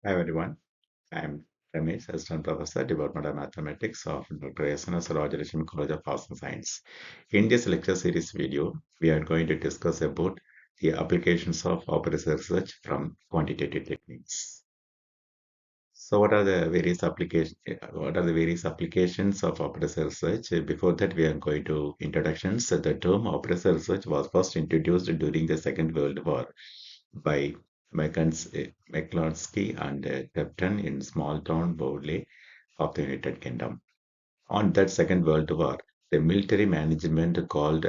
Hi everyone, I'm Ramesh, Assistant Professor, Department of Mathematics of Dr. SNS Rajaration College of Arts and Science. In this lecture series video, we are going to discuss about the applications of operator research from quantitative techniques. So, what are the various applications of operator research? Before that, we are going to introductions. The term operator research was first introduced during the Second World War by McCloskey and Captain in small town Bowley of the United Kingdom. On that Second World War, the military management called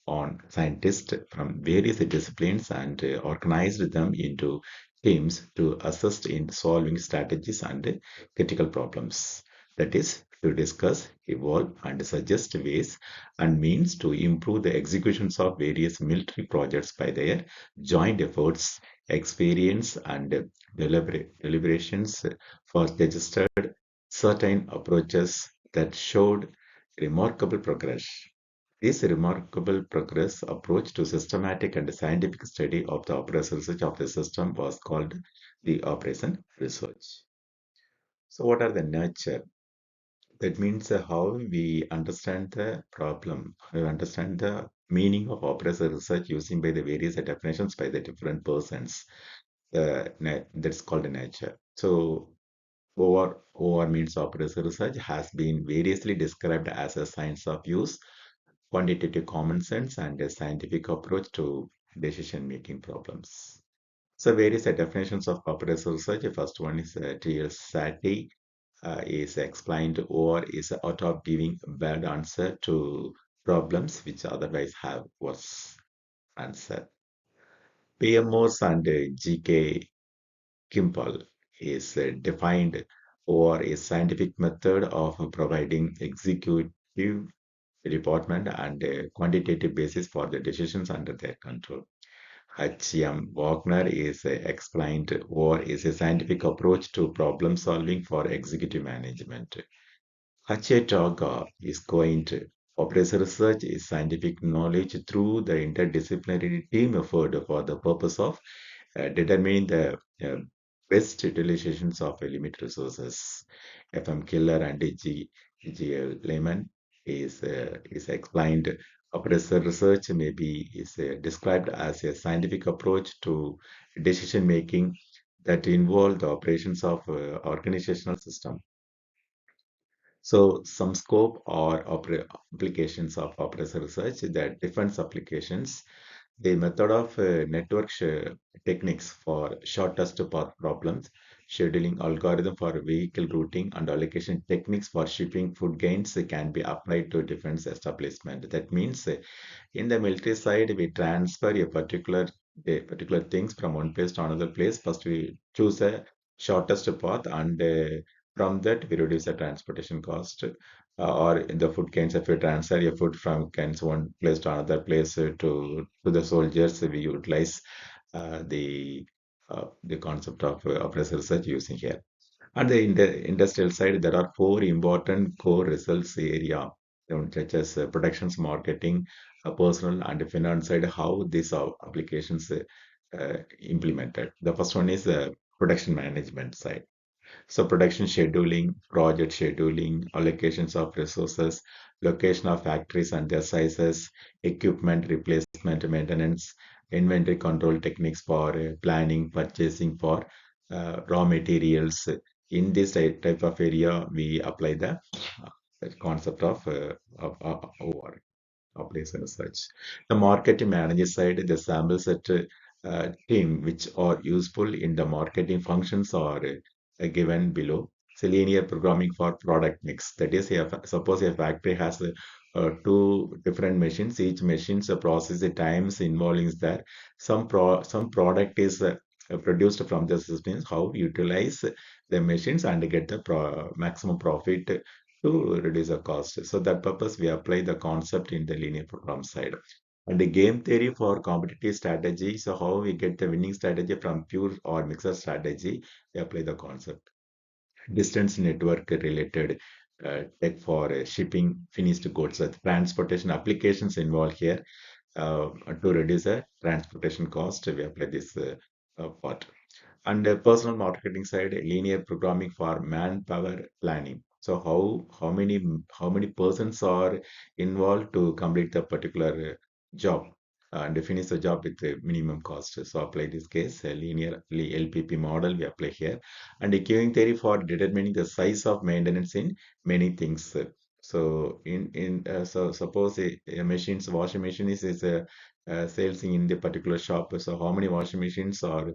on scientists from various disciplines and organized them into teams to assist in solving strategies and critical problems. That is, to discuss, evolve, and suggest ways and means to improve the executions of various military projects by their joint efforts, experience, and deliberations for suggested certain approaches that showed remarkable progress. This remarkable progress approach to systematic and scientific study of the operation research of the system was called the operation research. So, what are the nature? That means how we understand the problem, we understand the meaning of operation research using by the various definitions by the different persons. That's called the nature. So, OR means operational research has been variously described as a science of use, quantitative common sense, and a scientific approach to decision-making problems. So various definitions of operational research. The first one is TLSAT is explained or is a art of giving bad answer to problems which otherwise have worse answer. PMOs and GK Kimball is defined or a scientific method of providing executive department and a quantitative basis for the decisions under their control. H.M. Wagner is explained or is a scientific approach to problem solving for executive management. H.A. Taga is coined operational research is scientific knowledge through the interdisciplinary team effort for the purpose of determining the best utilizations of limited resources. F.M. Killer and G. Lehman is explained. Operational research maybe is described as a scientific approach to decision making that involve the operations of organizational system. So some scope or applications of operational research, the defense applications, the method of network techniques for shortest path problems, scheduling algorithm for vehicle routing, and allocation techniques for shipping food gains can be applied to defense establishment. That means in the military side, we transfer a particular things from one place to another place. First, we choose a shortest path, and from that we reduce the transportation cost. Or in the food cans, if we transfer your food from cans one place to another place to the soldiers, we utilize uh, the the concept of operational research using here. On the industrial side, there are four important core results area, such as productions, marketing, personal, and finance side. How these are applications implemented. The first one is production management side. So production scheduling, project scheduling, allocations of resources, location of factories and their sizes, equipment replacement, maintenance, inventory control techniques for planning, purchasing for raw materials. In this type of area, we apply the concept of OR, operation research. The marketing manager side, the sample set team which are useful in the marketing functions are given below. So linear programming for product mix. That is, suppose a factory has two different machines. Each machine's process the times involving is there. Some product is produced from the systems. How utilize the machines and get the maximum profit to reduce the cost. So that purpose we apply the concept in the linear program side. And the game theory for competitive strategy. So how we get the winning strategy from pure or mixer strategy, we apply the concept. Distance network related tech for shipping finished goods. Transportation applications involved here to reduce the transportation cost. We apply this part. And personal marketing side, linear programming for manpower planning. So how many persons are involved to complete the particular job and finish the job with the minimum cost. So apply this case, a linear LPP model we apply here, and the queuing theory for determining the size of maintenance in many things. So so suppose a machine's washing machine is sales in the particular shop. So how many washing machines are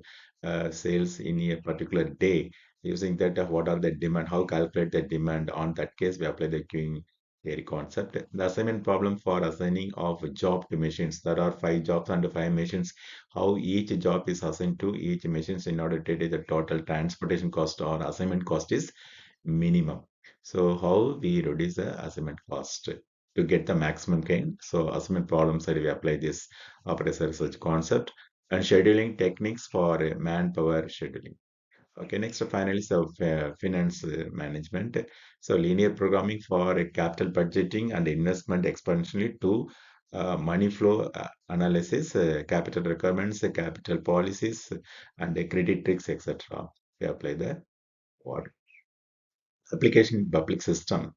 sales in a particular day? Using that, what are the demand? How calculate the demand? On that case, we apply the queuing theory concept. The assignment problem for assigning of job to machines. There are five jobs and five machines. How each job is assigned to each machines in order to take the total transportation cost or assignment cost is minimum. So how we reduce the assignment cost to get the maximum gain? So assignment problem side we apply this operator research concept and scheduling techniques for manpower scheduling. Okay, next finally, so finance management. So linear programming for capital budgeting and investment exponentially to money flow analysis, capital requirements, capital policies, and credit tricks, etc. We apply the what application in public system.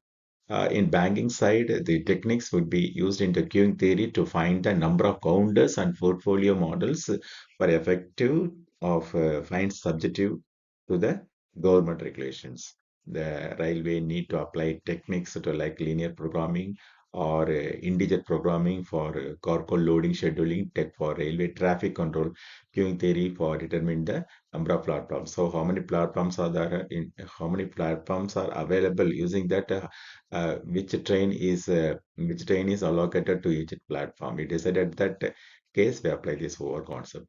In banking side, the techniques would be used in the queuing theory to find the number of counters and portfolio models for effective of fines subjective to the government regulations. The railway need to apply techniques to like linear programming or integer programming for cargo loading scheduling, tech for railway traffic control, queuing theory for determining the number of platforms. So how many platforms are there how many platforms are available using that which train is allocated to each platform. We decided that case we apply this over concept.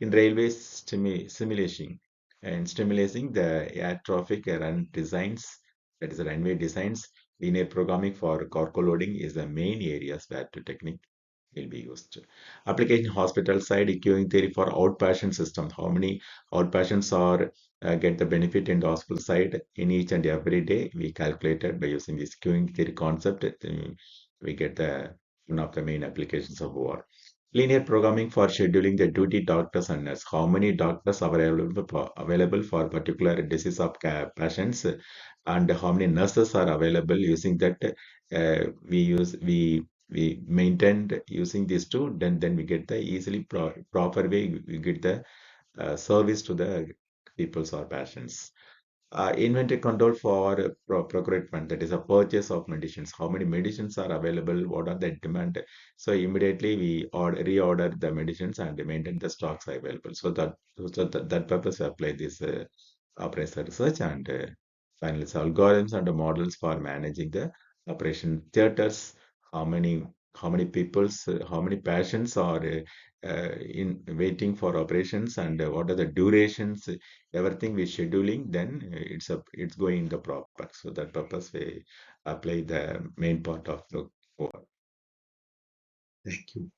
In railway simulation and stimulating the air traffic run designs, that is runway designs, linear programming for cargo loading is the main areas where the technique will be used. Application hospital side queuing theory for outpatient systems. How many outpatients are get the benefit in the hospital side in each and every day? We calculated by using this queuing theory concept. We get the one of the main applications of OR. Linear programming for scheduling the duty doctors and nurse. How many doctors are available for particular disease of patients, and how many nurses are available using that we maintained using these two, then we get the easily proper way we get the service to the peoples or patients. Inventory control for procurement, that is a purchase of medicines. How many medicines are available? What are the demand? So immediately we reorder the medicines and maintain the stocks available. So that purpose we apply this operation research and finally it's algorithms and the models for managing the operation theaters. How many how many people's how many patients are in waiting for operations and what are the durations, everything we scheduling, then it's going the proper. So that purpose we apply the main part of the work. Thank you.